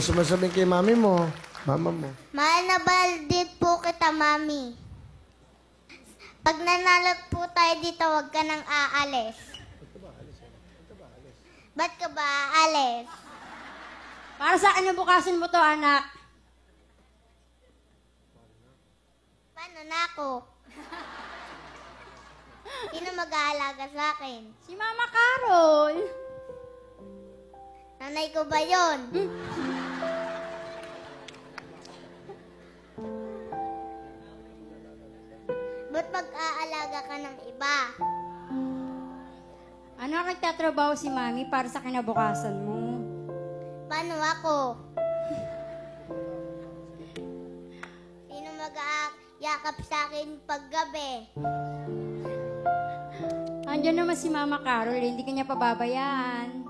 gusto mo sabihin kay mami mo? Mama mo. Mahal na din po kita, Mami. Pag nanalo po tayo dito, huwag ka nang aalis. Ba't ka ba aalis? Para sa akin bukasan mo to, anak. Paano na ako? Sino mag-aalaga sa akin? Si Mama Carol. Nanay ko ba yun? Ba't mag-aalaga ka ng iba? Ano nagtatrabaho si Mami para sa kinabukasan mo? Paano ako? Sino mag-aayakap sa akin paggabi? Andiyan naman si Mama Carol, hindi kanya pababayaan.